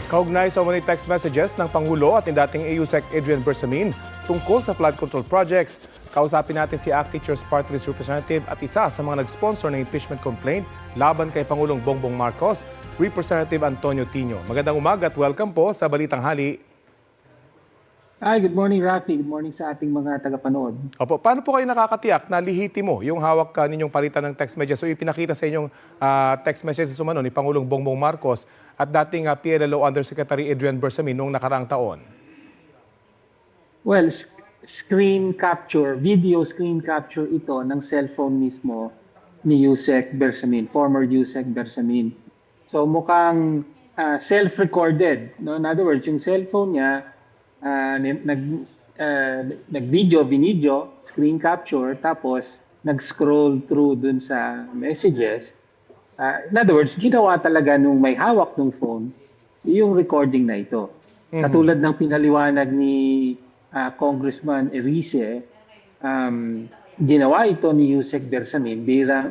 Kaugnay sa umano'y text messages ng Pangulo at ni dating AUSEC Adrian Bersamin tungkol sa flood control projects. Kausapin natin si ACT Teachers Party List Representative at isa sa mga nag-sponsor ng impeachment complaint laban kay Pangulong Bongbong Marcos, Representative Antonio Tino. Magandang umaga at welcome po sa Balitang Hali. Hi, good morning Rafi. Good morning sa ating mga tagapanood. Opo, paano po kayo nakakatiyak na lihitimo yung hawak ninyong palitan ng text messages? So ipinakita sa inyong text messages umano ni Pangulong Bongbong Marcos at dating PLLO Undersecretary Adrian Bersamin noong nakaraang taon. Well, screen capture, video screen capture ito ng cellphone mismo ni USEC Bersamin, former USEC Bersamin. So mukhang self-recorded. No? In other words, yung cellphone niya, nag-video, binidyo, screen capture, tapos nag-scroll through dun sa messages. In other words, ginawa talaga nung may hawak ng phone yung recording na ito. Katulad ng pinaliwanag ni Congressman Erice, ginawa ito ni Yusek Bersamin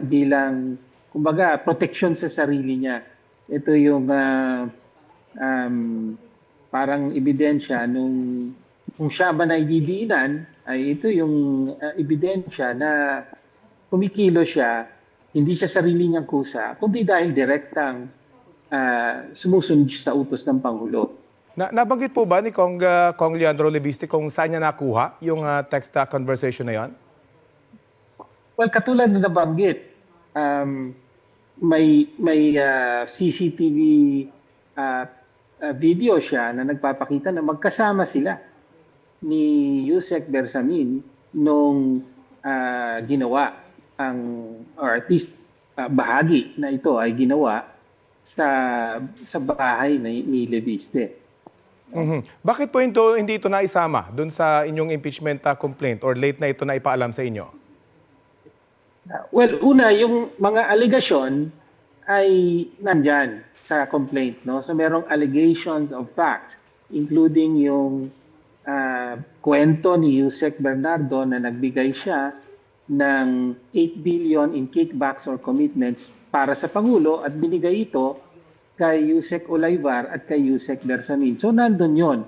bilang kumbaga protection sa sarili niya. Ito yung parang ebidensya nung kung siya ba naididiinan, ay ito yung ebidensya na kumikilo siya, hindi siya sarili niyang kusa, kundi dahil direktang sumusunod sa utos ng Pangulo. Nabanggit po ba ni Kong Leandro Leviste kung saan niya nakuha yung text conversation na yon? Well, katulad na nabanggit, may CCTV video siya na nagpapakita na magkasama sila ni Yusek Bersamin nung ginawa or at least bahagi na ito ay ginawa sa bahay ni Leviste. Bakit po hindi ito naisama doon sa inyong impeachment complaint or late na ito na ipaalam sa inyo? Well, una, yung mga allegation ay nandyan sa complaint. No? So merong allegations of facts, including yung kwento ni Yusek Bernardo na nagbigay siya ng 8 billion in kickbacks or commitments para sa Pangulo at binigay ito kay Yusek Olayvar at kay Yusek Bersamin. So nandun yon.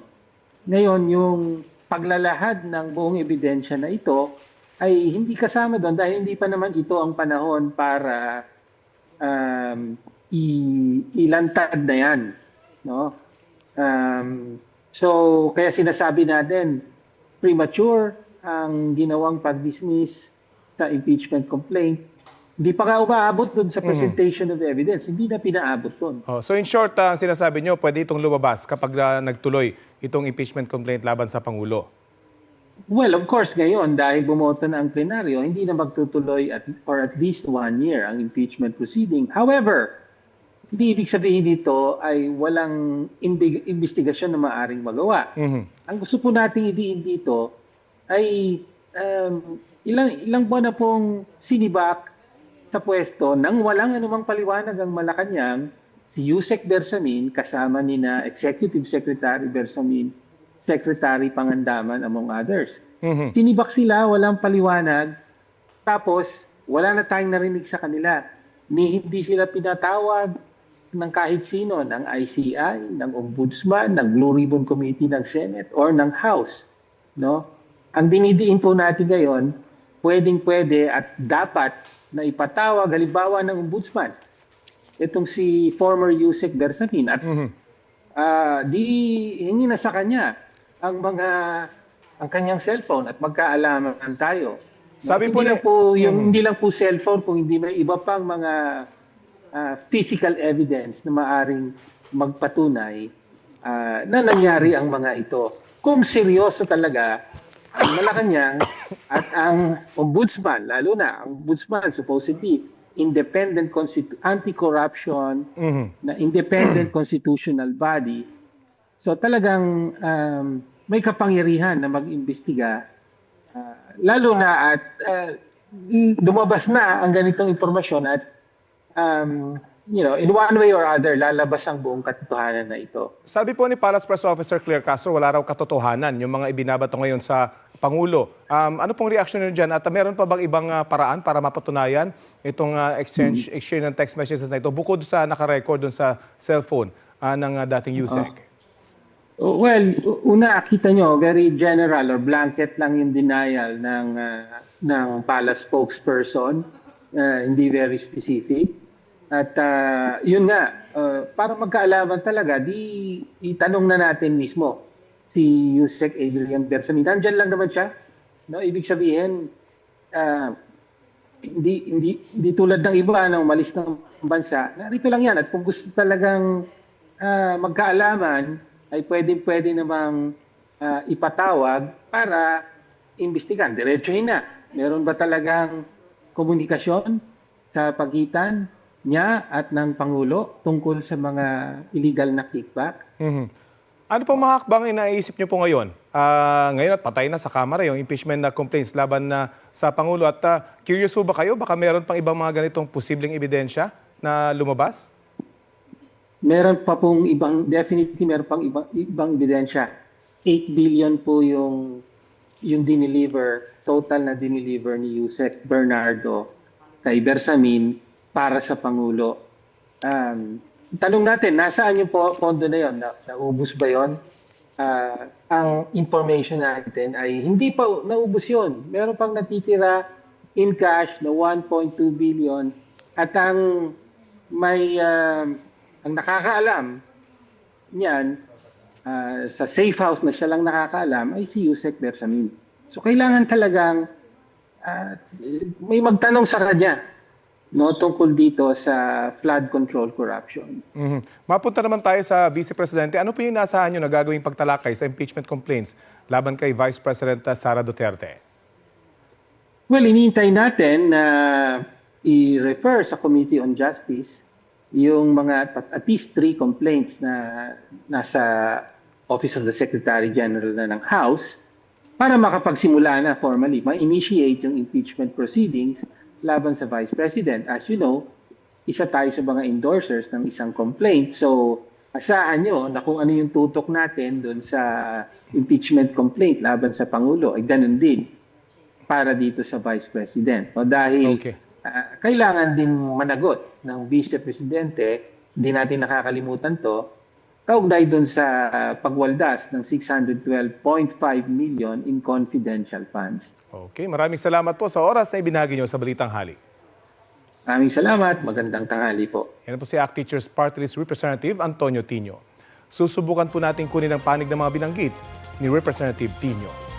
Ngayon, yung paglalahad ng buong ebidensya na ito ay hindi kasama doon dahil hindi pa naman ito ang panahon para ilantad na yan. No? So, kaya sinasabi natin, premature ang ginawang pag-dismiss sa impeachment complaint. Hindi pa nga umaabot doon sa presentation of evidence. Hindi na pinaabot doon. So in short, ang sinasabi nyo, pwede itong lumabas kapag nagtuloy itong impeachment complaint laban sa Pangulo? Well, of course, ngayon, dahil bumoto na ang plenaryo, hindi na magtutuloy for at least 1 year ang impeachment proceeding. However, hindi ibig sabihin dito ay walang investigasyon na maaaring magawa. Ang gusto po nating idiin dito ay ilang buwan na pong sinibak sa pwesto nang walang anumang paliwanag ang Malacanang, si Yusek Bersamin kasama ni na Executive Secretary Bersamin, Secretary Pangandaman among others. Sinibak sila, walang paliwanag, tapos wala na tayong narinig sa kanila. Hindi sila pinatawag ng kahit sino, ng ICI, ng Ombudsman, ng Blue Ribbon Committee ng Senate, or ng House. No? Ang dinidiin po natin ngayon, pwedeng-pwede at dapat na ipatawag halimbawa ng Ombudsman. Itong si former Yusek Bersamin at di hingi na sa kanya ang kanyang cellphone at magkaalaman tayo. Sabi po hindi lang po cellphone, kung hindi may iba pang mga physical evidence na maaring magpatunay na nangyari ang mga ito. Kung seryoso talaga ang Malacanang at ang Ombudsman, lalo na ang Ombudsman supposedly independent anti-corruption na independent constitutional body. So talagang may kapangyarihan na mag-imbestiga lalo na at lumabas na ang ganitong impormasyon at in one way or other, lalabas ang buong katotohanan na ito. Sabi po ni Palace Press Officer Claire Castro, wala raw katotohanan yung mga ibinabato ngayon sa Pangulo. Ano pong reaction niyo dyan? At meron pa bang ibang paraan para mapatunayan itong exchange ng text messages na ito? Bukod sa nakarecord dun sa cellphone, ng dating USEC? Well, una, kita nyo, very general or blanket lang yung denial ng palace spokesperson, hindi very specific. At yun nga, para magkaalaman talaga, itanong na natin mismo si Yusek Adrian Bersamin. Nandyan lang naman siya. No? Ibig sabihin, hindi tulad ng iba na umalis ng bansa. Narito lang yan. At kung gusto talagang magkaalaman, ay pwede namang ipatawag para imbestigan. Diretsuhin na. Meron ba talagang komunikasyon sa pagitan niya at ng Pangulo tungkol sa mga illegal na kickback? Ano pong mga hakbang inaisip niyo po ngayon? Ngayon at patay na sa Kamara yung impeachment na complaints laban na sa Pangulo. At curious po ba kayo? Baka meron pang ibang mga ganitong posibleng ebidensya na lumabas? Meron pa pong definitely meron pang ibang ebidensya. 8 billion po yung total na dineliver ni Yusek Bernardo kay Bersamin para sa Pangulo. Tanong natin, nasaan yung pondo na yon? Naubos ba yon? Ang information natin ay hindi pa naubos yon. Meron pang natitira in cash na 1.2 billion at ang nakakaalam niyan, sa safe house na siya lang nakakaalam, ay si Yusek Bersamin. So kailangan talagang may magtanong sa kanya tungkol dito sa flood control corruption. Mapunta naman tayo sa Vice Presidente. Ano po yung inaasahan nyo na gagawing pagtalakay sa impeachment complaints laban kay Vice President Sara Duterte? Well, inihintay natin na i-refer sa Committee on Justice yung mga at least 3 complaints na nasa Office of the Secretary General na ng House para makapagsimula na formally, ma-initiate yung impeachment proceedings laban sa Vice President. As you know, isa tayo sa mga endorsers ng isang complaint. So, asahan nyo na kung ano yung tutok natin doon sa impeachment complaint laban sa Pangulo, ay ganun din para dito sa Vice President. Dahil kailangan din managot ng Vice Presidente, hindi natin nakakalimutan to, kaugnay doon sa pagwaldas ng 612.5 million in confidential funds. Okay, maraming salamat po sa oras na ibinahagi nyo sa Balitang Hali. Maraming salamat, magandang tanghali po. Yan po si ACT Teachers Party List Representative Antonio Tino. Susubukan po natin kunin ang panig ng mga binanggit ni Representative Tino.